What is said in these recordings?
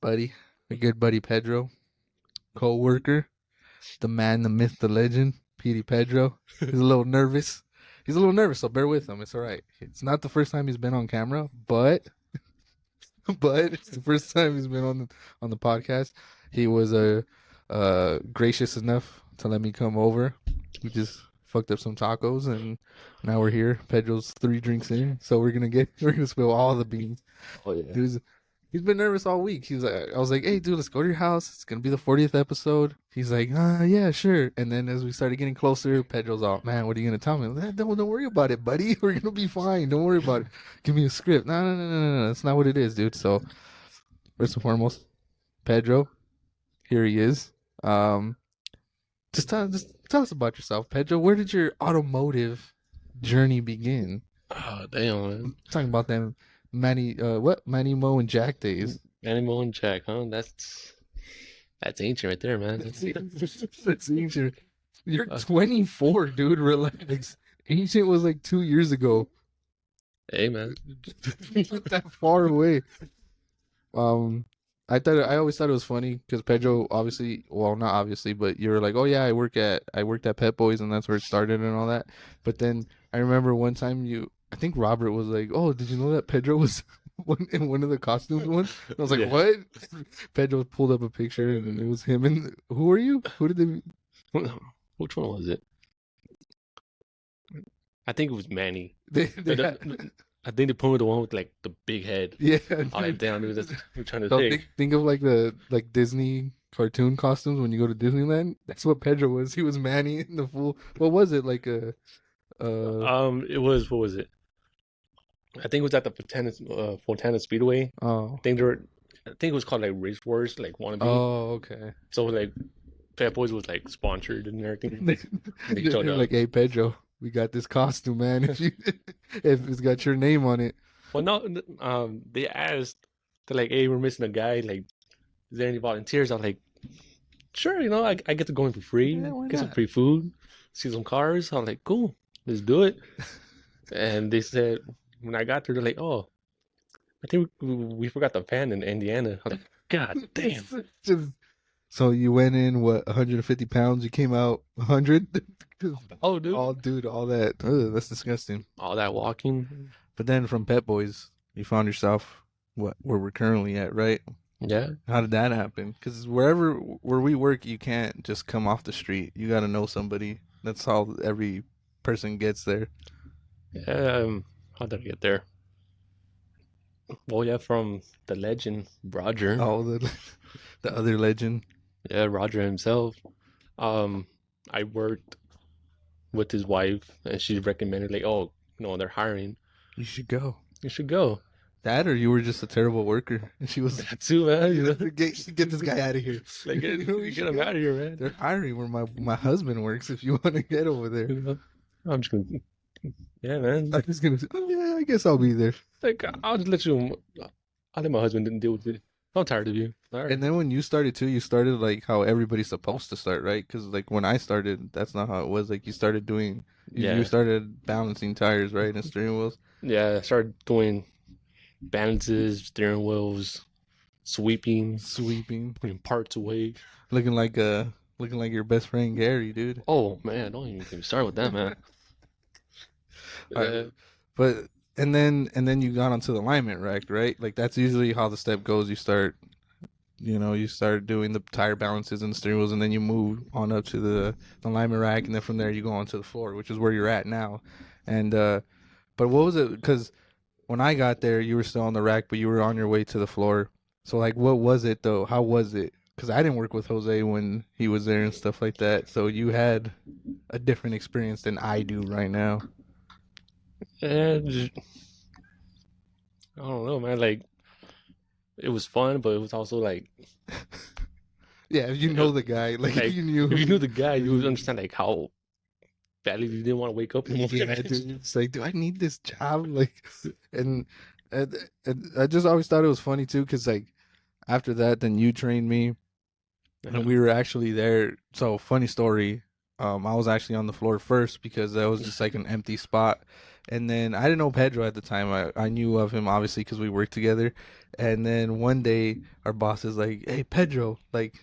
buddy, my good buddy Pedro, coworker, the man, the myth, the legend, Pedro. He's a little nervous. So bear with him. It's all right. It's not the first time he's been on camera, but it's the first time he's been on the podcast. He was gracious enough to let me come over. We just fucked up some tacos, and now we're here. Pedro's 3 drinks in, so we're gonna spill all the beans. Oh yeah. He's been nervous all week. I was like, hey, dude, let's go to your house. It's gonna be the 40th episode. He's like, yeah, sure. And then as we started getting closer, Pedro's all, man, what are you gonna tell me? Like, don't worry about it, buddy. We're gonna be fine. Don't worry about it. Give me a script. No. That's not what it is, dude. So first and foremost, Pedro, here he is. Just tell us about yourself, Pedro. Where did your automotive journey begin? Oh damn, man. Talking about them Manny Mo and Jack days. Manny Mo and Jack, huh? That's ancient right there, man. That's ancient. You're 24, dude. Relax. Ancient was like 2 years ago. Hey, man. Not that far away. I always thought it was funny because Pedro, obviously, well, not obviously, but you were like, oh yeah, I worked at Pet Boys, and that's where it started and all that. But then I remember one time I think Robert was like, oh, did you know that Pedro was in one of the costumes once? And I was like, Yeah. what? Pedro pulled up a picture, and it was him. And who are you? Who did they? Which one was it? I think it was Manny. They I think they put me the one with like the big head. yeah. Oh, like, damn, dude, that's what I'm trying to So think. think of like the Disney cartoon costumes when you go to Disneyland. That's what Pedro was. He was Manny in the full. What was it like a? It was, what was it? I think it was at the Fontana Speedway. Oh. I think it was called like Race Wars, like Wannabe. Oh, okay. So like Fat Boys was like sponsored and everything. They They're showed up. like, hey Pedro, we got this costume, man. If it's got your name on it. Well, no, they asked, they're like, hey, we're missing a guy. Like, is there any volunteers? I'm like, sure, I get to go in for free, Yeah, why get some not? free food, see some cars. I'm like, cool, let's do it. And they said, when I got there, they're like, oh, I think we forgot the fan in Indiana. I'm like, God damn. So you went in, what, 150 pounds? You came out 100? Oh, dude. All that. Ugh, that's disgusting. All that walking. But then from Pet Boys, you found yourself where we're currently at, right? Yeah. How did that happen? Because where we work, you can't just come off the street. You got to know somebody. That's how every person gets there. Yeah. How did I get there? Well, yeah, from the legend, Roger. Oh, the other legend. Yeah, Roger himself. I worked with his wife, and she recommended, like, oh, they're hiring. You should go. You should go. That, or you were just a terrible worker, and she was That too, man. get this guy out of here. Like, You know, you get should him go. out of here, man. They're hiring where my husband works. If you want to get over there, I'm just gonna, yeah, man. I'm just gonna say, oh yeah, I guess I'll be there. Like, I'll just I'll let my husband deal with it. I'm tired of you. All right. And then when you started too, you started like how everybody's supposed to start, right? Because like when I started, that's not how it was. Like you started doing, Yeah. you started balancing tires, right, and steering wheels. Yeah, I started doing balances, steering wheels, sweeping, putting parts away. looking like your best friend Gary, dude. Oh man, don't even get me started with that, man. All right. But and then you got onto the alignment rack, right? Like that's usually how the step goes. You start doing the tire balances and the steering wheels, and then you move on up to the alignment rack, and then from there you go onto the floor, which is where you're at now. And but what was it? Because when I got there, you were still on the rack, but you were on your way to the floor. So like, what was it though? How was it? Because I didn't work with Jose when he was there and stuff like that. So you had a different experience than I do right now. And I don't know, man. Like, it was fun, but it was also like, Yeah, if you know the guy, like Like, if you knew, if you knew the guy, you would understand like how badly you didn't want to wake up in the morning. yeah, dude, it's like, do I need this job? Like, and I just always thought it was funny too, because like after that, then you trained me, and we were actually there. So funny story, I was actually on the floor first because that was just like an empty spot, And then I didn't know Pedro at the time. I knew of him obviously because we worked together. And then one day our boss is like, "Hey Pedro, like,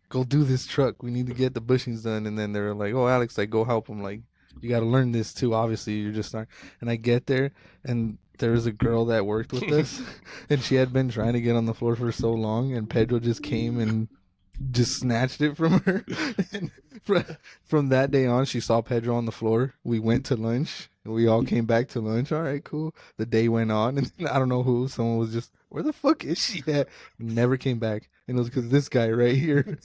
go do this truck. We need to get the bushings done." And then they're like, "Oh Alex, like go help him. Like you got to learn this too. Obviously you're just not." And I get there and there was a girl that worked with us, and she had been trying to get on the floor for so long, and Pedro just came and just snatched it from her. And from that day on, she saw Pedro on the floor. We went to lunch. And we all came back to lunch. All right, cool. The day went on, and I don't know who. Someone was just, "Where the fuck is she at?" Never came back, and it was because this guy right here.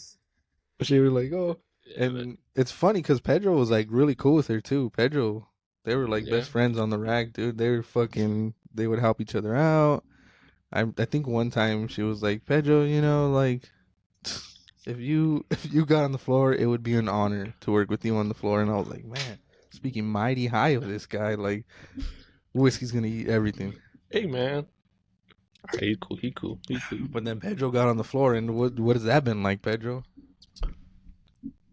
She was like, "Oh," and it's funny because Pedro was like really cool with her too. Pedro, they were like Yeah. best friends on the rack, dude. They were fucking. They would help each other out. I think one time she was like, "Pedro, you know, like." If you got on the floor, it would be an honor to work with you on the floor. And I was like, man, speaking mighty high of this guy, like whiskey's gonna eat everything. Hey, man. He cool. He cool. He cool. But then Pedro got on the floor, and what has that been like, Pedro?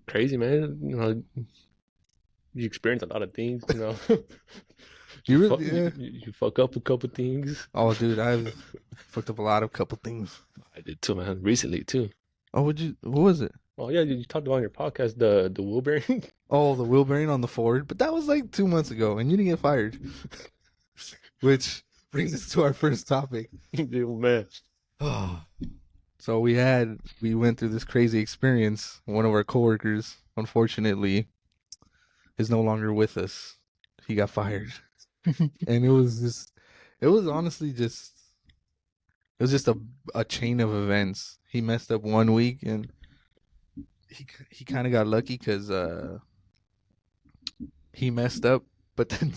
Crazy, man. You know, you experience a lot of things. You know, You fuck, really, yeah. you fuck up a couple things. Oh, dude, I've fucked up a lot of couple things. I did too, man. Recently too. Oh, what was it? Oh yeah, you talked about on your podcast the wheel bearing. Oh, the wheel bearing on the Ford, but that was like 2 months ago, and you didn't get fired. Which brings us to our first topic. Dude, man. So we went through this crazy experience. One of our coworkers, unfortunately, is no longer with us. He got fired. And it was honestly just it was just a chain of events. He messed up one week, and he kind of got lucky cuz he messed up, but then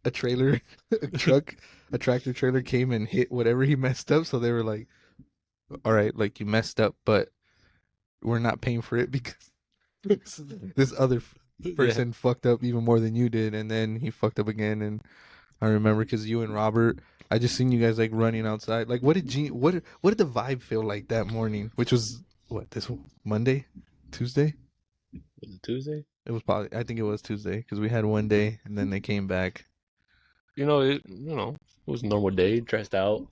a trailer, a tractor trailer came and hit whatever he messed up, so they were like, "All right, like you messed up, but we're not paying for it because this other person fucked up even more than you did." And then he fucked up again. And I remember because you and Robert, I just seen you guys like running outside. Like, what did the vibe feel like that morning? Which was what, this Monday, Tuesday? Was it Tuesday? It was probably, I think it was Tuesday because we had one day and then they came back. You know, it was a normal day. Dressed out.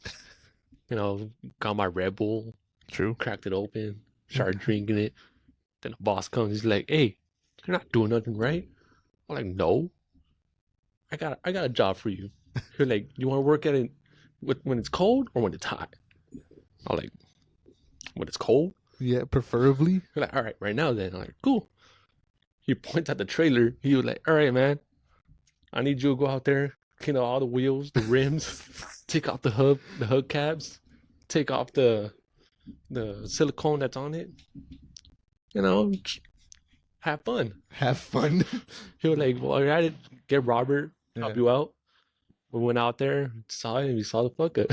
You know, got my Red Bull, True. cracked it open, started drinking it. Then the boss comes. He's like, "Hey, you're not doing nothing right." I'm like, "No, I got a job for you." He's like, "You want to work at it when it's cold or when it's hot?" I'm like, "When it's cold." Yeah, preferably. He's like, "All right, right now then." I'm like, "Cool." He points at the trailer. He was like, "All right, man, I need you to go out there, clean out all the wheels, the rims, take off the hubcaps, take off the silicone that's on it. You know, have fun." Have fun. He was like, "Well, I got to get Robert, help Yeah. you out." We went out there, saw it, and we saw the fuck up.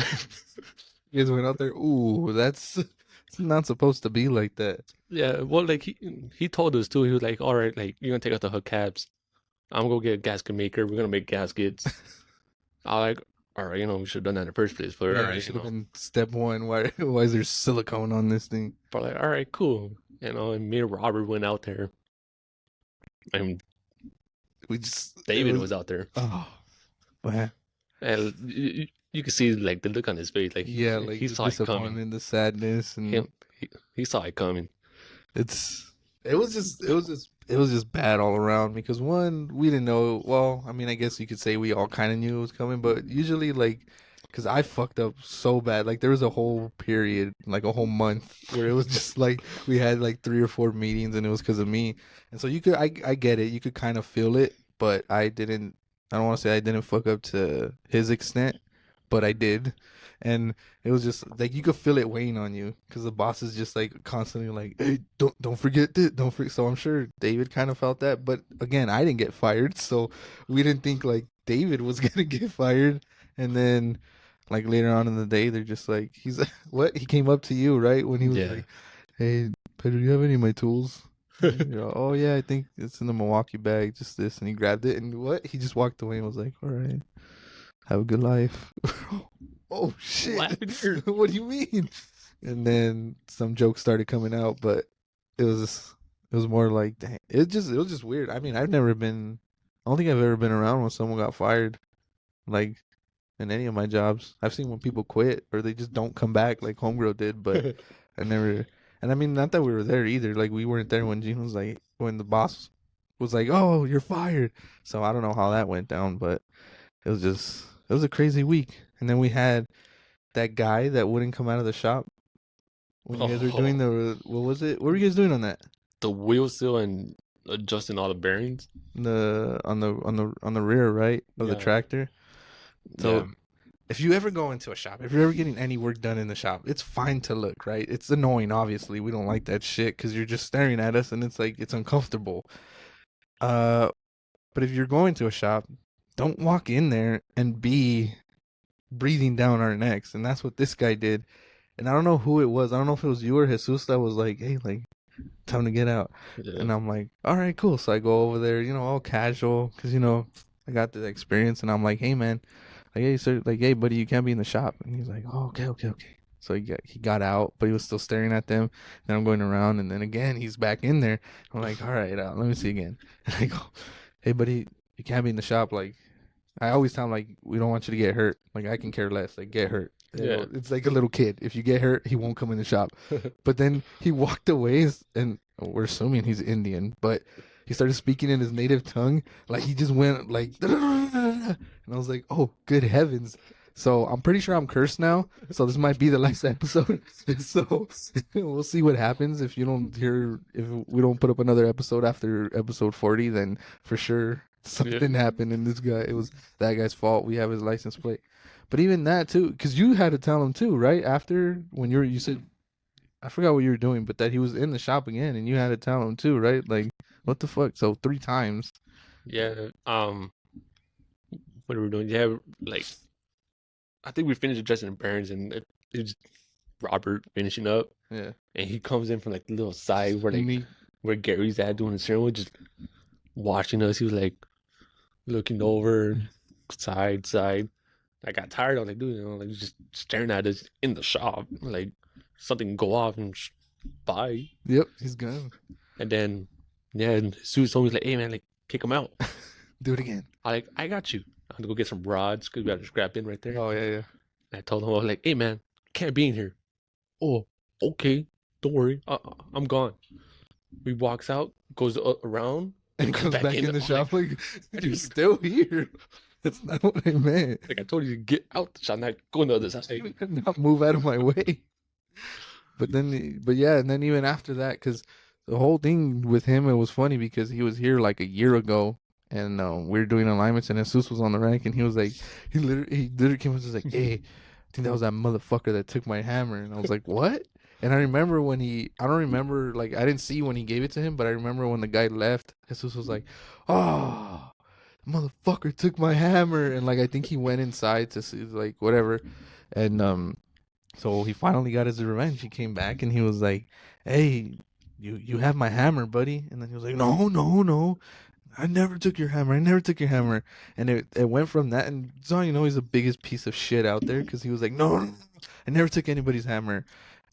You guys went out there. Ooh, that's it's not supposed to be like that. Yeah, well, like he told us too. He was like, "All right, like you're gonna take out the hubcaps. I'm gonna go get a gasket maker. We're gonna make gaskets." I like, all right, you know, we should have done that in the first place. But Yeah, all that right, you should have know, been step one. Why is there silicone on this thing? but like, all right, cool. You know, and me and Robert went out there, and We just David was out there, oh man. and you could see like the look on his face, like Yeah, like he the saw it coming. disappointment, the sadness, and He saw it coming. it was just bad all around because one, we didn't know. Well, I mean, I guess you could say we all kind of knew it was coming, but usually like because I fucked up so bad. Like there was a whole period, like a whole month, where it was just like we had like 3 or 4 meetings, and it was because of me. And so I get it. You could kind of feel it, but I didn't. I don't want to say I didn't fuck up to his extent, but I did. And it was just like you could feel it weighing on you because the boss is just like constantly like, "Hey, don't forget this, don't forget." So I'm sure David kind of felt that, but again, I didn't get fired, so we didn't think like David was gonna get fired. And then like later on in the day, they're just like, he's like, "What?" He came up to you, right, when he was Yeah. like, "Hey, Pedro, do you have any of my tools?" You're like, "Oh yeah, I think it's in the Milwaukee bag, just this." And he grabbed it, and what? He just walked away and was like, "All right, have a good life." Oh shit! Laughing here. What do you mean? And then some jokes started coming out, but it was more like, dang, it was just weird. I mean, I don't think I've ever been around when someone got fired. like in any of my jobs. I've seen when people quit or they just don't come back like Homegirl did, but I never. And I mean, not that we were there either. Like we weren't there when Gene was like when the boss was like, "Oh, you're fired." So I don't know how that went down, but it was a crazy week. And then we had that guy that wouldn't come out of the shop when you guys were doing Oh, the what was it? What were you guys doing on that? the wheel seal and adjusting all the bearings. The on the rear right of the Yeah, tractor. yeah, So if you ever go into a shop, if you're ever getting any work done in the shop, it's fine to look, right? It's annoying, obviously. We don't like that shit because you're just staring at us and it's like it's uncomfortable. Uh, but if you're going to a shop, don't walk in there and be breathing down our necks, and that's what this guy did. And I don't know who it was. I don't know if it was you or Jesus that was like, "Hey, like, time to get out." yeah, And I'm like, "All right, cool." So I go over there, all casual, because I got the experience, and I'm like, "Hey, man, like, hey, sir, like, hey, buddy, you can't be in the shop." And he's like, "Oh, okay, okay, okay." So he got out, but he was still staring at them. Then I'm going around, and then again he's back in there. I'm like, "All right, let me see again." And I go, "Hey, buddy, you can't be in the shop. Like, I always tell him like we don't want you to get hurt. Like I can care less. Like get hurt. yeah. It's like a little kid. If you get hurt, he won't come in the shop." But then he walked away, and we're assuming he's Indian, but he started speaking in his native tongue. Like he just went like, and I was like, "Oh, good heavens!" So I'm pretty sure I'm cursed now. So this might be the last episode. So we'll see what happens if we don't put up another episode after episode 40. Then for sure something happened, and this guy, it was that guy's fault. We have his license plate. But even that too, because you had to tell him too, right? After when you said, I forgot what you were doing, but that he was in the shop again, and you had to tell him too, right? Like, what the fuck? So 3 times. Yeah. What are we doing? Yeah, like I think we finished addressing the bearings, and it was Robert finishing up, Yeah. and he comes in from like the little side where Me. where Gary's at doing the steering wheel, just watching us. He was like looking over side. I got tired. I was like, dude, like just staring at us in the shop, like something go off and bye. Yep, he's gone. And then, yeah, and Sue told me like, hey man, like kick him out. Do it again. I got you. I had to go get some rods because we had a scrap in right there. Oh yeah, yeah. And I told him I was like, hey man, can't be in here. Oh, okay, don't worry, I'm gone. He walks out, goes around, And comes comes back in the I'm shop like, like, you're still here. That's not what I meant. like I told you to get out the shop, not go on the other side. Not move out of my way. But yeah, and then even after that, because the whole thing with him, it was funny because he was here like a year ago, and we were doing alignments, and Jesus was on the rank, and he was like, he literally came up and was like, "Hey, I think that was that motherfucker that took my hammer," and I was like, "What?" And I remember I don't remember, like, I didn't see when he gave it to him, but I remember when the guy left, Jesus was like, "Oh, motherfucker took my hammer," and like I think he went inside to see like whatever, and so he finally got his revenge. He came back and he was like, "Hey, you have my hammer, buddy." And then he was like, "No, no, no. I never took your hammer. I never took your hammer." And it went from that, and so he's the biggest piece of shit out there because he was like, "No, no, no, I never took anybody's hammer,"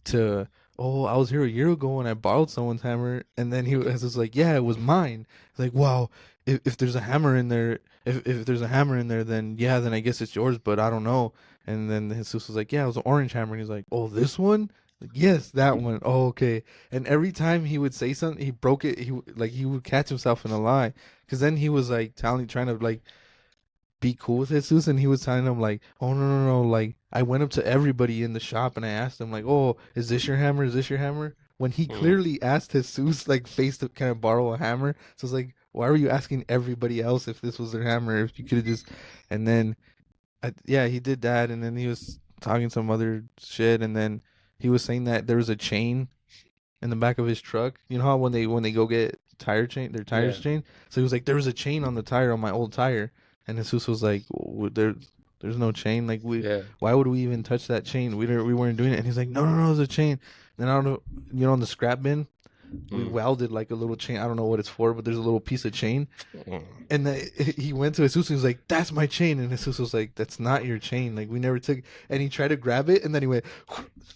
to, "Oh, I was here a year ago and I borrowed someone's hammer." And then he was like, "Yeah, it was mine." It's like, wow, if there's a hammer in there, if there's a hammer in there, then yeah, then I guess it's yours, but I don't know. And then Jesus was like, "Yeah, it was an orange hammer." And he's like, "Oh, this one?" Like, "Yes, that one." "Oh, okay." And every time he would say something, he broke it. He would catch himself in a lie, because then he was like trying to like be cool with Jesus, and he was telling him like, "Oh, no, no, no, like I went up to everybody in the shop and I asked them like, 'Oh, is this your hammer? Is this your hammer?' When he clearly asked Jesus like face to kind of borrow a hammer. So it's like, why were you asking everybody else if this was their hammer? If you could have just..." And then yeah, he did that, and then he was talking some other shit, and then he was saying that there was a chain in the back of his truck. You know how when they go get their tires chained? So he was like, "There was a chain on the tire on my old tire," and Jesus was like, well, there's no chain. Like why would we even touch that chain? We weren't doing it. And he's like, "No, no, no, there's a chain." Then I don't know, on the scrap bin, we welded like a little chain. I don't know what it's for, but there's a little piece of chain. And he went to Jesus and he was like, "That's my chain." And Jesus was like, "That's not your chain. Like, we never took..." And he tried to grab it, and then he went,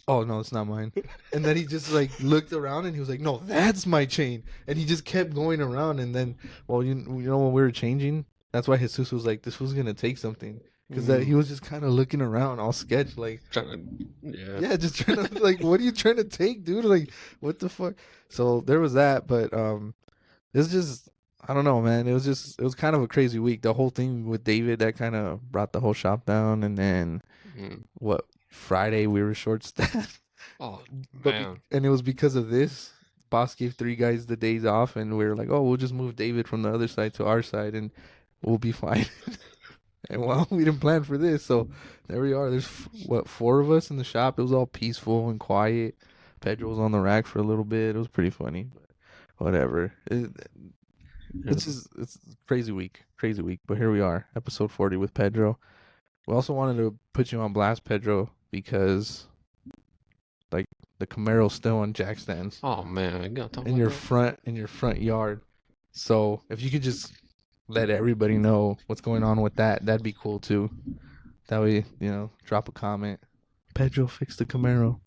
"Oh, no, it's not mine." And then he just like looked around and he was like, "No, that's my chain." And he just kept going around. And then, well, you know when we were changing, that's why Jesus was like, "This was going to take something." because he was just kind of looking around, all sketch, like yeah, just trying to like, what are you trying to take, dude? Like, what the fuck? So there was that, but it's just, I don't know, man. It was kind of a crazy week. The whole thing with David that kind of brought the whole shop down, and then what? Friday we were short staffed. Oh But man, and it was because of this. Boss gave 3 guys the days off, and we were like, "Oh, we'll just move David from the other side to our side, and we'll be fine." And well, we didn't plan for this, so there we are. There's 4 of us in the shop. It was all peaceful and quiet. Pedro was on the rack for a little bit. It was pretty funny, but whatever. It's a crazy week, But here we are, episode 40 with Pedro. We also wanted to put you on blast, Pedro, because like the Camaro's still on jack stands. Oh man, I gotta talk in your front yard. So if you could just let everybody know what's going on with that, that'd be cool too. That way, drop a comment. Pedro fixed the Camaro.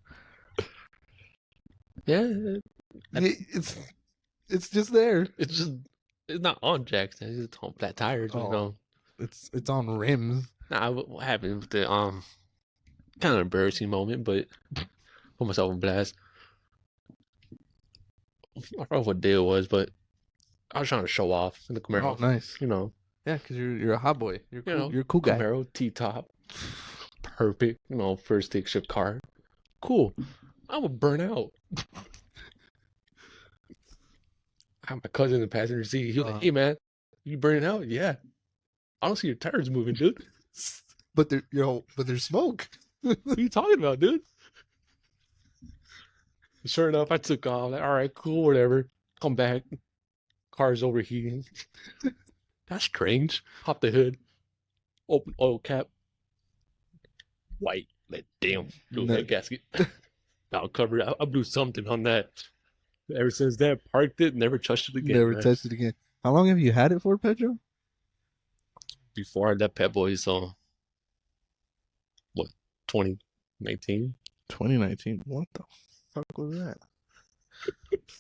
Yeah, it's just there. it's not on jacks. It's just on flat tires. It's on rims. Nah, what happened with the kind of embarrassing moment, but put myself on blast. I forgot what day it was, but I was trying to show off in the Camaro. Oh, nice. Yeah, because you're a hot boy. You're cool. You're a cool guy. Camaro T-top, perfect. First stick shift car. Cool. I would burn out. I have my cousin in the passenger seat. He was like, "Hey man, you burning out?" Yeah. I don't see your tires moving, dude. But there's smoke. What are you talking about, dude? Sure enough, I took off. Like, all right, cool, whatever. Come back. Car's overheating. That's strange. Hop the hood. Open oil cap. White. Like, damn. Blew that gasket. I'll cover it. I blew something on that. Ever since then, parked it, never touched it again. Never touched it again. How long have you had it for, Pedro? Before I left Pet Boys, so what, 2019? 2019. What the fuck was that?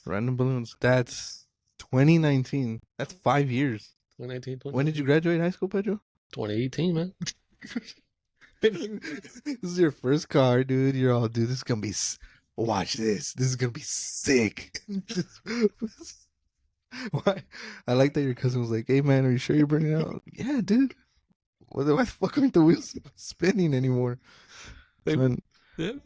Random balloons. That's 2019. That's 5 years. 2019. When did you graduate high school, Pedro? 2018, man. This is your first car, dude. You're all, dude, this is gonna be, watch this. This is gonna be sick. Why? I like that your cousin was like, "Hey man, are you sure you're burning out?" Yeah, dude. Why the fuck aren't the wheels spinning anymore? Like, what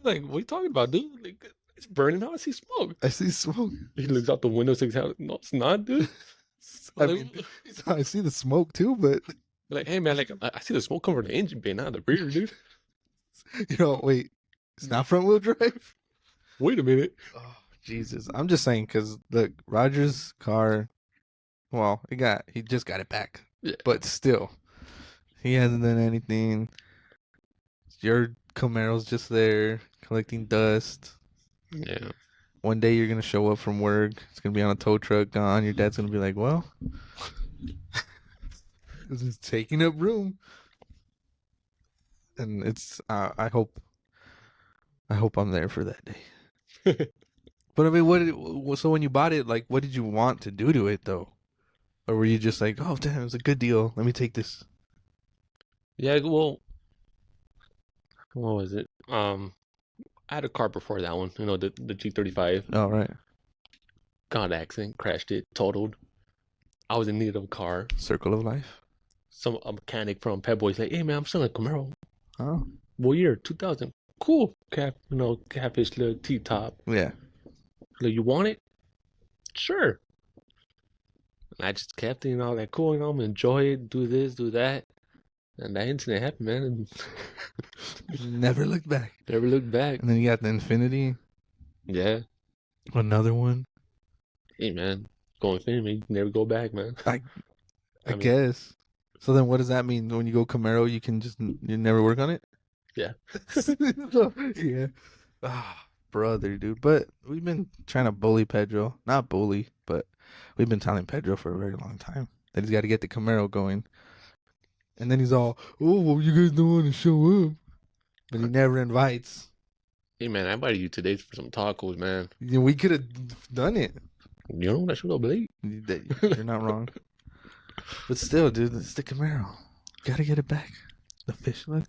are you talking about, dude? Like, it's burning out. I see smoke. I see smoke. He looks out the window, says, "No, it's not, dude." I see the smoke too, but like, hey man, like, I see the smoke coming from the engine bay, not the rear, dude. Wait, it's not front wheel drive. Wait a minute. Oh, Jesus. I'm just saying, because look, Roger's car, well, he just got it back. Yeah. But still, he hasn't done anything. Your Camaro's just there collecting dust. Yeah. One day you're going to show up from work. It's going to be on a tow truck gone. Your dad's going to be like, "Well, this is taking up room." And it's, I hope I'm there for that day. But I mean, so when you bought it, like, what did you want to do to it though? Or were you just like, "Oh damn, it's a good deal. Let me take this"? Yeah, well, what was it? I had a car before that one, the G35. Oh, right. Got in an accident, crashed it, totaled. I was in need of a car. Circle of life. A mechanic from Pet Boys like, "Hey man, I'm selling a Camaro." Oh. What year? 2000. Cool. Catfish little T-top. Yeah. Like, you want it? Sure. And I just kept it, like, cool, I'm gonna enjoy it, do this, do that. And that incident happened, man. Never looked back. Never looked back. And then you got the Infinity. Yeah. Another one. Hey man, go Infinity, never go back, man. I guess. So then what does that mean? When you go Camaro, you never work on it? Yeah. Yeah. Brother, dude. But we've been trying to bully Pedro. Not bully, but we've been telling Pedro for a very long time that he's got to get the Camaro going. And then he's all, "Oh, well, you guys don't want to show up." But he never invites. Hey man, I invited you today for some tacos, man. We could have done it. You know, that should go late. You're not wrong. But still, dude, it's the Camaro. Gotta get it back. The fish look.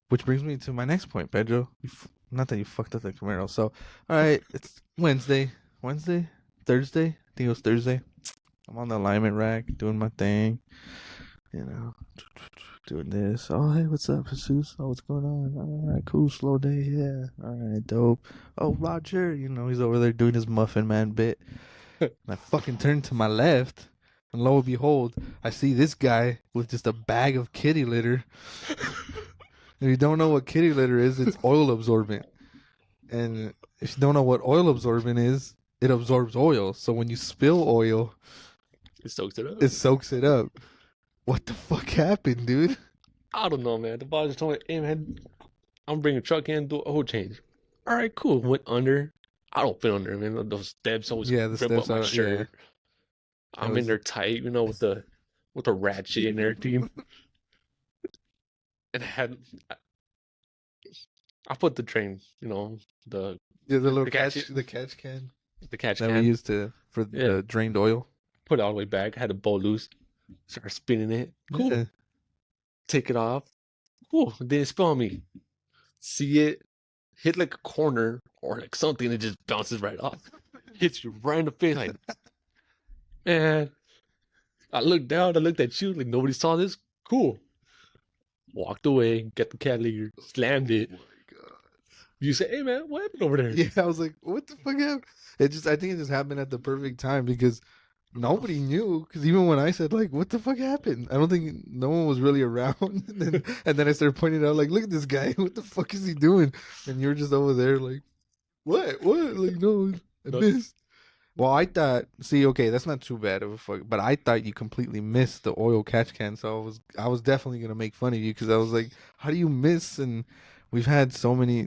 Which brings me to my next point, Pedro. Not that you fucked up the Camaro. So, all right, it's Wednesday, Thursday. I think it was Thursday. I'm on the alignment rack doing my thing. You know, doing this. Oh, hey, what's up, Jesus? Oh, what's going on? All right, cool, slow day. Yeah, all right, dope. Oh, Roger, he's over there doing his Muffin Man bit. And I fucking turned to my left, and lo and behold, I see this guy with just a bag of kitty litter. If you don't know what kitty litter is, it's oil absorbent. And if you don't know what oil absorbent is, it absorbs oil. So when you spill oil, it soaks it up. It soaks it up. What the fuck happened, dude? I don't know, man. The boss just told me, hey, man, I'm bringing a truck in, do a oil change. All right, cool. Went under. I don't fit under, man. Those steps always the grip steps up my shirt. Yeah. I'm in there tight, with the ratchet and everything. And I put the train, the little catch can. The catch can that we used for the drained oil. Put it all the way back. I had the bowl loose. Started spinning it. Cool. Yeah. Take it off. Cool. Didn't spill on me. See it hit like a corner or like something that just bounces right off. Hits you right in the face. Like, man. I looked down. I looked at you. Like, nobody saw this. Cool. Walked away. Get the cat litter. Slammed it. Oh my God. You say, hey, man, what happened over there? Yeah, I was like, what the fuck happened? I think it just happened at the perfect time because nobody knew. Because even when I said, like, what the fuck happened? I don't think no one was really around. and then I started pointing out, like, look at this guy. What the fuck is he doing? And you're just over there, like, what? Like, no, I missed. Well, I thought, okay, that's not too bad of a fuck, but I thought you completely missed the oil catch can, so I was definitely gonna make fun of you because I was like, how do you miss? And we've had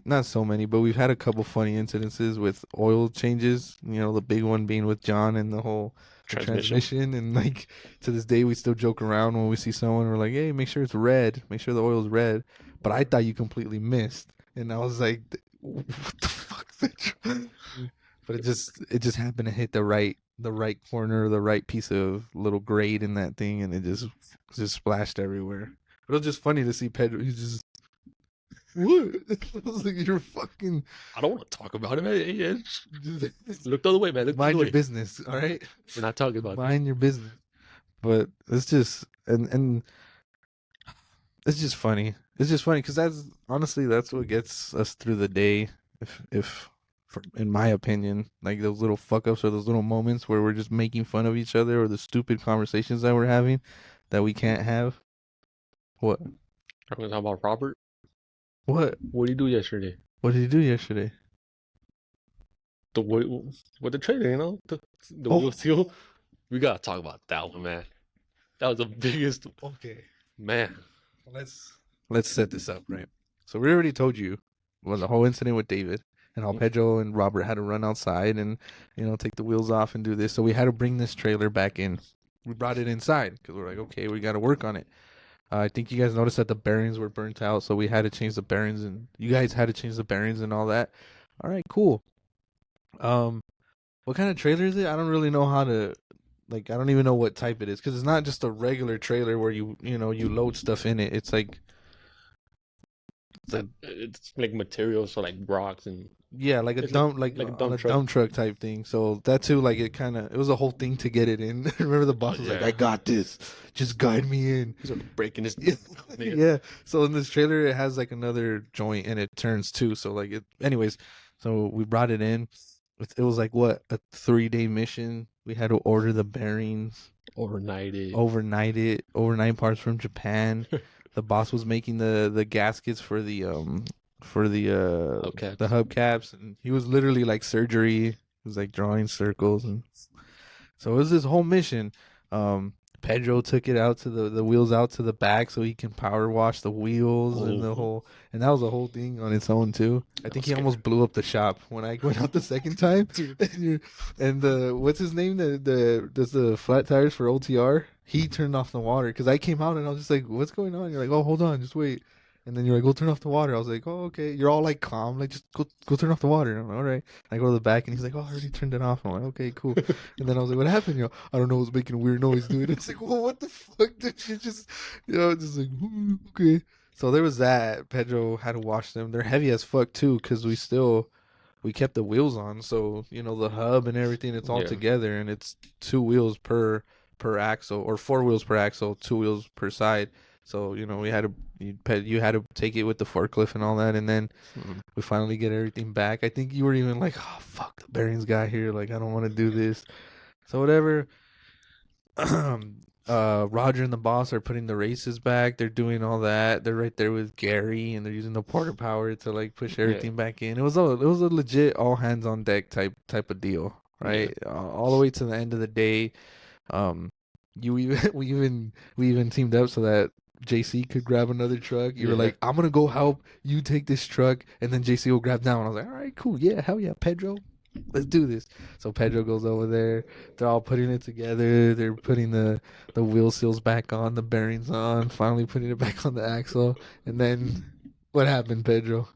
not so many, but we've had a couple funny incidences with oil changes. The big one being with John and the whole transmission, and like to this day we still joke around when we see someone. We're like, hey, make sure it's red, make sure the oil's red. But I thought you completely missed, and I was like, what the fuck, Pedro? But it just happened to hit the right corner, the right piece of little grade in that thing, and it just splashed everywhere. But it was just funny to see Pedro. He's just, what? I was like, you're fucking. I don't want to talk about it, man. Look the other way, man. Mind your business, all right? We're not talking about Mind your business. But it's just and it's just funny. It's just funny because that's what gets us through the day. If in my opinion, like those little fuck ups or those little moments where we're just making fun of each other or the stupid conversations that we're having that we can't have. What? Are we gonna talk about Robert? What? What did he do yesterday? What did he do yesterday? With the trailer, the wheel seal. We gotta talk about that one, man. That was the biggest. Okay, man. Let's set this up, right? So we already told you the whole incident with David. And how Pedro and Robert had to run outside and, take the wheels off and do this. So we had to bring this trailer back in. We brought it inside because we're like, okay, we got to work on it. I think you guys noticed that the bearings were burnt out. So we had to change the bearings and you guys had to change the bearings and all that. All right, cool. What kind of trailer is it? I don't really know how to, I don't even know what type it is. Because it's not just a regular trailer where you load stuff in it. It's like. It's like materials, so like rocks and like a dump, like a dump truck type thing. So that too, it was a whole thing to get it in. Remember the boss was like, "I got this, just guide me in." He's breaking his. Yeah. So in this trailer, it has another joint and it turns too. So anyways, so we brought it in. It was a 3-day mission. We had to order the bearings, overnight parts from Japan. The boss was making the gaskets for the hubcaps, and he was literally like surgery. He was drawing circles, and so it was this whole mission. Pedro took it out to the wheels out to the back so he can power wash the wheels and that was a whole thing on its own too. I think he almost blew up the shop when I went out the second time. And what's his name? Does the flat tires for OTR? He turned off the water because I came out and I was just like, "What's going on?" You're like, "Oh, hold on, just wait." And then you're like, go turn off the water. I was like, oh, okay. You're all like calm, like just go turn off the water. I'm like, all right. I go to the back and he's like, oh, I already turned it off. I'm like, okay, cool. And then I was like, what happened? You know, I don't know. It was making a weird noise, dude. It's like, well, what the fuck? Did you just, just like, okay. So there was that. Pedro had to wash them. They're heavy as fuck too, because we kept the wheels on. So the hub and everything, it's all Yeah. together, and it's 2 wheels per axle, or 4 wheels per axle, 2 wheels per side. So we had to you had to take it with the forklift and all that, and then Mm. we finally get everything back. I think you were even like, oh fuck, the bearings got here. Like I don't want to do this. So whatever. Roger and the boss are putting the races back. They're doing all that. They're right there with Gary, and they're using the porter power to like push Yeah. everything back in. It was a legit all hands on deck type of deal, right? All the way to the end of the day. Um, you even we even teamed up so that JC could grab another truck. You were Yeah. like, I'm gonna go help you take this truck, and then JC will grab down. I was like, all right, cool, yeah, hell yeah, Pedro, let's do this. So Pedro goes over there. They're all putting it together. They're putting the wheel seals back on, the bearings on, finally putting it back on the axle. And then what happened, Pedro?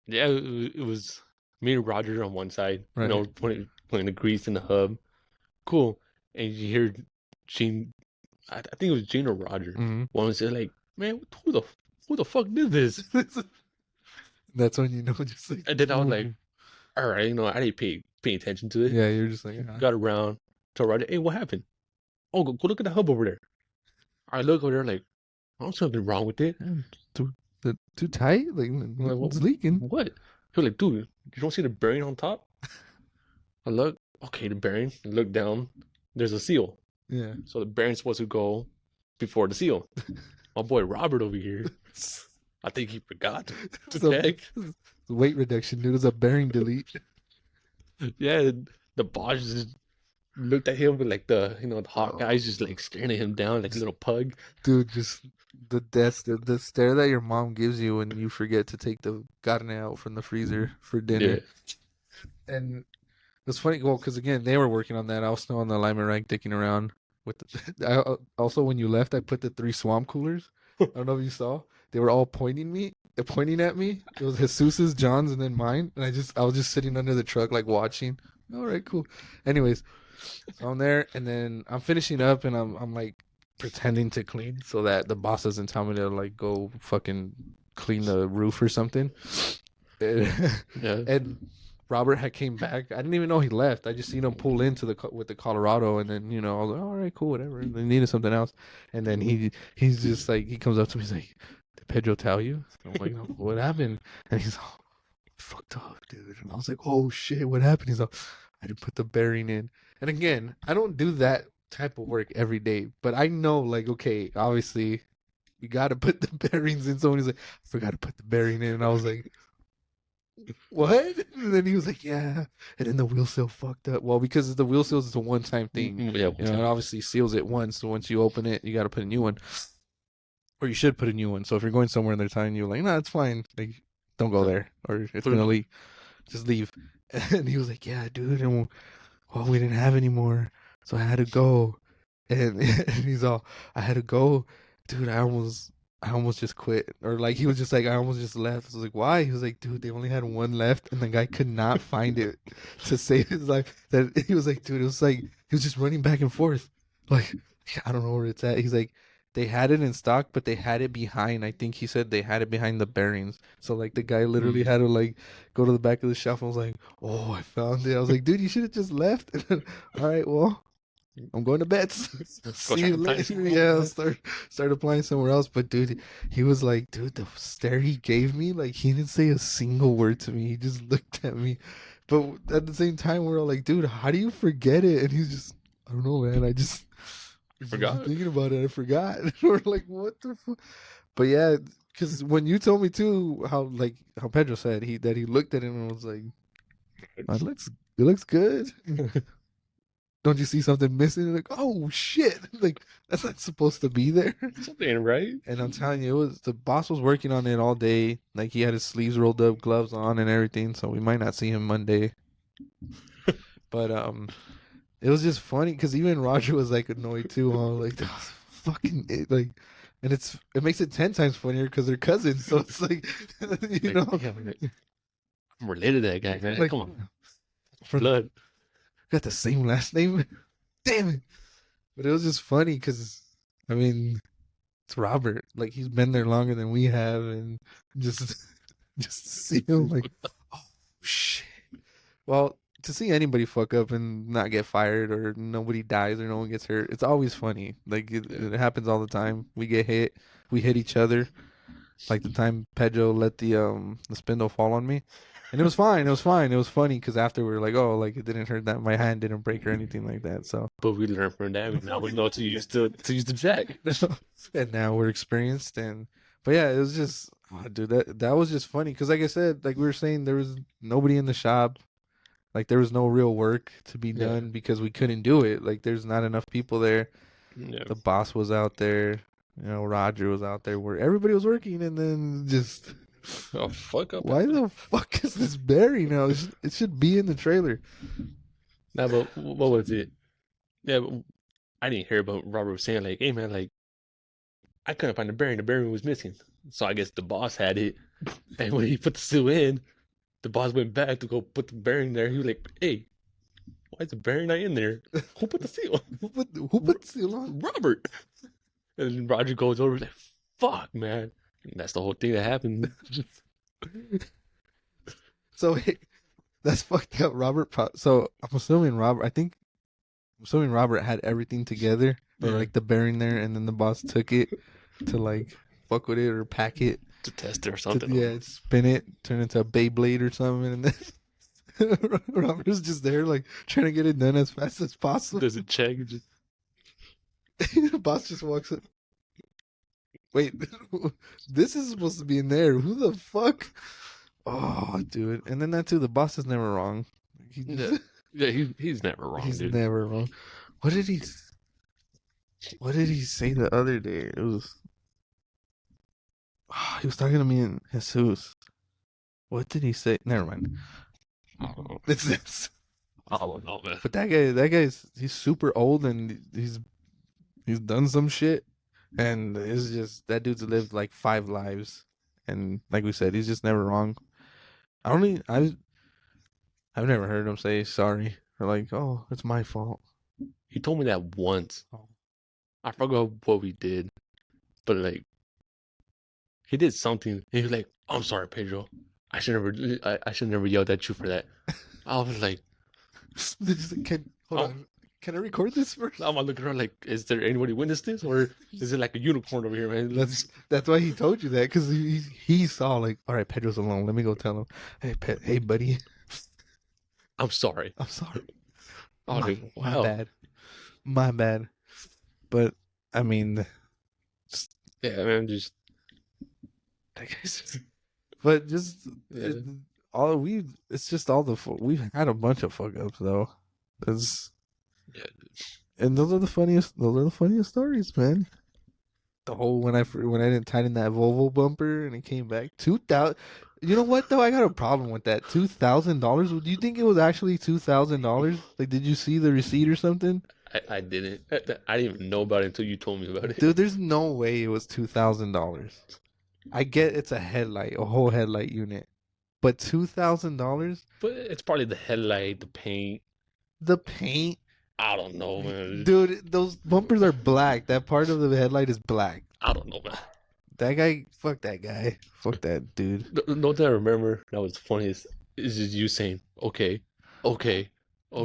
Yeah, it was me and Roger on one side, Right. putting the grease in the hub. Cool. And you hear Gene, I think it was Gene or Roger. Mm-hmm. One was like, man, who the fuck did this? That's when just like. And then I was like, all right, I didn't pay attention to it. Yeah, you're just like, Got around, told Roger, hey, what happened? Oh, go look at the hub over there. I look over there like, oh, something wrong with it. Too tight? Like, Like, it's leaking. What? He was like, dude, you don't see the bearing on top? I look, okay, the bearing. I look down, there's a seal. Yeah. So the bearing's supposed to go before the seal. My boy Robert over here, I think he forgot to So- check. Weight reduction, dude. It's a bearing delete. Yeah, the boss just looked at him with like the hot guys just like staring at him down like a little pug. Dude, just the stare that your mom gives you when you forget to take the carne out from the freezer for dinner. Yeah. And it's funny, well, because again, they were working on that. I was still on the alignment rack dicking around with also, when you left, I put the 3 swamp coolers. I don't know if you saw. They were all pointing at me. It was Jesus's, John's, and then mine. And I was just sitting under the truck, like watching. All right, cool. Anyways, so I'm there, and then I'm finishing up, and I'm like pretending to clean so that the boss doesn't tell me to like go fucking clean the roof or something. Yeah. And Robert had came back. I didn't even know he left. I just seen him pull into with the Colorado, and then I was like, all right, cool, whatever. They needed something else, and then he's just like, he comes up to me, he's like, did Pedro tell you? I'm like, no, what happened? And he's like, fucked up, dude. And I was like, oh shit, what happened? He's like, I didn't put the bearing in. And again, I don't do that type of work every day, but I know, like, okay, obviously you got to put the bearings in. Someone's like, I forgot to put the bearing in, and I was like, what? And then he was like, yeah. And then the wheel seal fucked up. Well, because the wheel seals is a one-time thing. Yeah. It obviously seals it once. So once you open it, you got to put a new one, or you should put a new one. So if you're going somewhere and they're telling you like, nah, it's fine, like, don't go there, or it's gonna leak, just leave. And he was like, yeah, dude. And well, we didn't have any more, so I had to go. And he's all, I had to go, dude. I almost just quit, or like he was just like, I almost just left. I was like, why? He was like, dude, they only had one left, and the guy could not find it to save his life. That he was like, dude, it was like he was just running back and forth, like, I don't know where it's at. He's like, they had it in stock, but they had it behind. I think he said they had it behind the bearings. So like the guy literally had to like go to the back of the shelf and was like, oh, I found it. I was like, dude, you should have just left. All right, well, I'm going to bets. See you later. Yeah, start applying somewhere else. But dude, he was like, dude, the stare he gave me, like he didn't say a single word to me. He just looked at me. But at the same time, we're all like, dude, how do you forget it? And he's just, I don't know, man. I just forgot. Thinking about it, I forgot. We're like, what the fuck? But yeah, because when you told me too, how Pedro said that he looked at him and was like, it looks good. Don't you see something missing? Like, oh shit! Like, that's not supposed to be there. Something ain't right. And I'm telling you, the boss was working on it all day. Like, he had his sleeves rolled up, gloves on, and everything. So we might not see him Monday. But it was just funny because even Roger was like annoyed too. Like, fucking it, like, and it makes it 10 times funnier because they're cousins. So it's like, you know, Yeah, I'm related to that guy, man. like Come on, from blood. got the same last name. Damn it! But it was just funny because I mean, it's Robert. Like he's been there longer than we have, and just just to see him like, oh shit. Well, to see anybody fuck up and not get fired or nobody dies or no one gets hurt, it's always funny. Like it happens all the time. We get hit, we hit each other. Like the time Pedro let the spindle fall on me, and it was fine. It was fine. It was funny because after we were like, oh, like it didn't hurt that my hand didn't break or anything like that. So, But we learned from that. Now we know to use the jack. and now we're experienced but yeah, it was just, oh, dude, that was just funny because like I said, like we were saying, there was nobody in the shop. Like there was no real work to be done because we couldn't do it. Like there's not enough people there. Yeah. The boss was out there. You know, Roger was out there where everybody was working, and then just Oh, fuck up. why the fuck is this Barry now? It should be in the trailer. Nah, but what was it? Yeah, but I didn't hear about Robert was saying like, hey man, like I couldn't find the bearing. The bearing was missing. So I guess the boss had it. And when he put the seal in, the boss went back to go put the bearing there. He was like, hey, why is the bearing not in there? Who put the seal? Who put the seal on? Robert. And then Roger goes over like, fuck, man. And that's the whole thing that happened. So that's fucked up. So I'm assuming Robert had everything together, or like the bearing there, and then the boss took it to like fuck with it or pack it to test it or something. Yeah, spin it, turn it into a Beyblade or something, and then Robert's just there like trying to get it done as fast as possible. Does it check? The boss just walks up. Wait, this is supposed to be in there. Who the fuck? Oh, dude. And then that too, the boss is never wrong. He's never wrong. He's dude. never wrong. What did he say the other day? It was he was talking to me in Jesus. What did he say? Never mind. I don't know. It's this. I don't know, man. But he's super old and he's done some shit, and it's just that dude's lived like 5 lives, and like we said, he's just never wrong. I've never heard him say sorry or like, oh, it's my fault. He told me that once. I forgot what we did, but like he did something. He was like, "I'm sorry, Pedro. I should never yelled at you for that." I was like, Hold on. Can I record this first? I'm looking around like, is there anybody witness this, or is it like a unicorn over here, man? That's why he told you that, because he saw like, all right, Pedro's alone. Let me go tell him, hey buddy, I'm sorry. Oh, wow. My bad. But I mean, yeah, man, just. But just Yeah. it's just all we've had a bunch of fuck ups though. And those are the funniest stories, man. The whole when I didn't tighten that Volvo bumper and it came back 2,000. You know what though? I got a problem with that. $2,000. Do you think it was actually $2,000? Like, did you see the receipt or something? I didn't. I didn't even know about it until you told me about it. Dude, there's no way it was $2,000. I get it's a whole headlight unit, but $2,000. But it's probably the headlight, the paint. The paint. I don't know, man. Dude, those bumpers are black. That part of the headlight is black. I don't know, man. That guy, fuck that guy. Fuck that dude. No, that I remember that was funniest is just you saying, okay.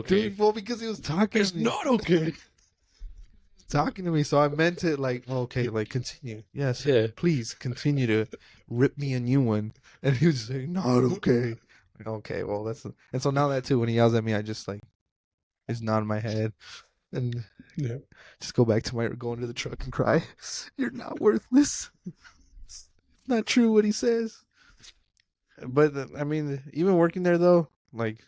Dude, well, because he was talking It's to me. not okay. Talking to me, so I meant it like, okay, like continue. Yes, Yeah. please continue to rip me a new one. And he was saying, not okay. Like, okay, well, and so now that too, when he yells at me, I just like, it's nod my head and just go into the truck and cry. You're not worthless. It's not true what he says. But I mean, even working there though, like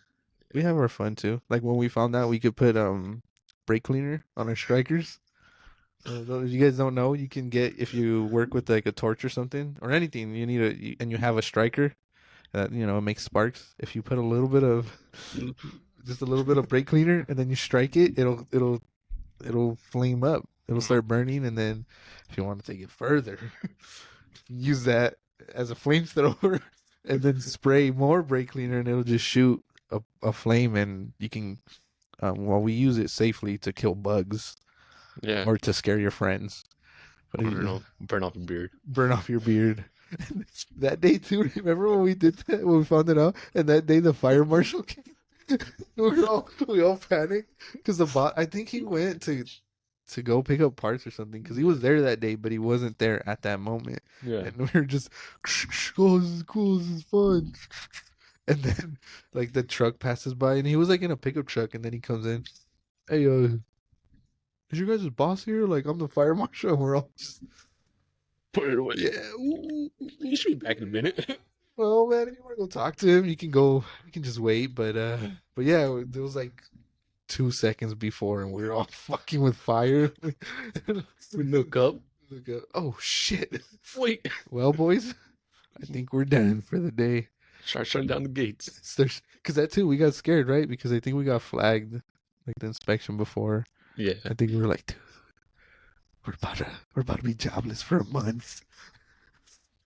we have our fun too. Like when we found out we could put brake cleaner on our strikers. If you guys don't know, you can get, if you work with like a torch or something or anything, and you have a striker that it makes sparks. If you put just a little bit of brake cleaner and then you strike it, it'll flame up. It'll start burning, and then if you want to take it further, use that as a flamethrower, and then spray more brake cleaner, and it'll just shoot a flame, and you can. Well, we use it safely to kill bugs Yeah. or to scare your friends. But I don't know. Burn off your beard. burn off your beard. That day too. Remember when we did that? When we found it out, and that day the fire marshal came. we all panicked because the bot. I think he went to go pick up parts or something because he was there that day, but he wasn't there at that moment. Yeah. And we were just, oh, this is cool, this is fun. And then like the truck passes by, and he was like in a pickup truck, and then he comes in. Hey, is your guys' boss here? Like, I'm the fire marshal. And we're all just, Put it away. yeah. Ooh. You should be back in a minute. Well, man, if you want to go talk to him, you can go. You can just wait. But yeah, there was like 2 seconds before, and we were all fucking with fire. We look up. Look up. Oh shit! Wait. Well, boys, I think we're done for the day. Start shutting down the gates. Because that too, we got scared, right? Because I think we got flagged, like the inspection before. Yeah. I think we were like, dude, we're about to be jobless for a month.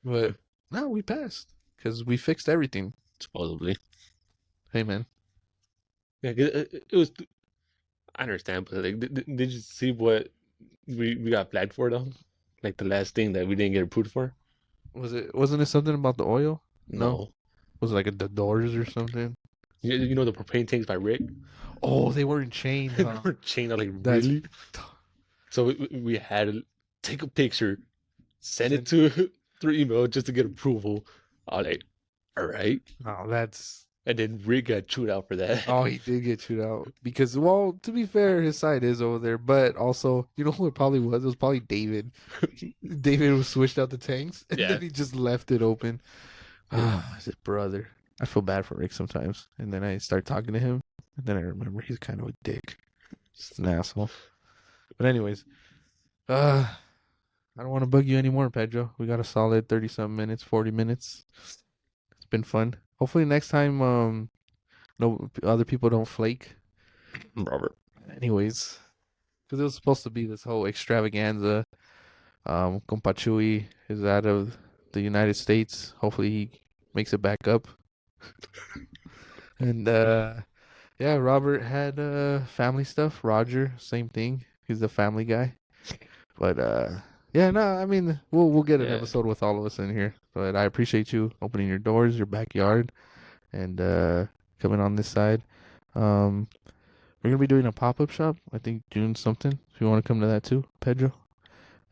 But no, we passed because we fixed everything. Supposedly. Hey, man. Yeah, it was. I understand, but like, did you see what we got flagged for though? Like the last thing that we didn't get approved for? Wasn't it something about the oil? No. Was it like the doors or something? You know the propane tanks by Rick? Oh, they weren't chained. They Huh? were chained out like That's- really. So we had to take a picture, send it to through email just to get approval. I was like, all right. Oh, that's. And then Rick got chewed out for that. Oh, he did get chewed out because, well, to be fair, his side is over there. But also, you know who it probably was? It was probably David. David was switched out the tanks, and Yeah. then he just left it open. Ah, his brother. I feel bad for Rick sometimes, and then I start talking to him, and then I remember he's kind of a dick, just an asshole. But anyways, I don't want to bug you anymore, Pedro. We got a solid 30-something minutes, 40 minutes. It's been fun. Hopefully next time, no other people don't flake. Robert. Anyways, because it was supposed to be this whole extravaganza. Compa Chuy is out of the United States. Hopefully he makes it back up. And yeah, Robert had family stuff. Roger, same thing. He's the family guy. But yeah, no, I mean we'll get an Yeah. episode with all of us in here. But I appreciate you opening your doors, your backyard, and coming on this side. We're gonna be doing a pop-up shop. I think June something. If you want to come to that too, Pedro.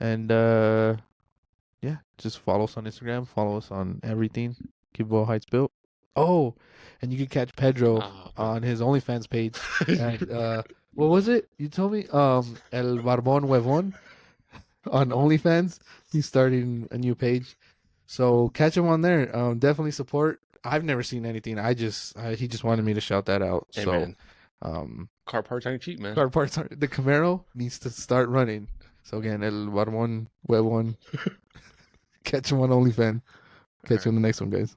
And yeah, just follow us on Instagram. Follow us on everything. Keep Boyle Heights built. Oh, and you can catch Pedro on his OnlyFans page. And what was it? You told me El Barbon Huevon on OnlyFans. He's starting a new page. So catch him on there. Definitely support. I've never seen anything. He just wanted me to shout that out. Hey, so man. Car parts aren't cheap, man. car parts are, the Camaro needs to start running. So again, El Barbon Huevon. Catch him on OnlyFans. Catch you on the next one, guys.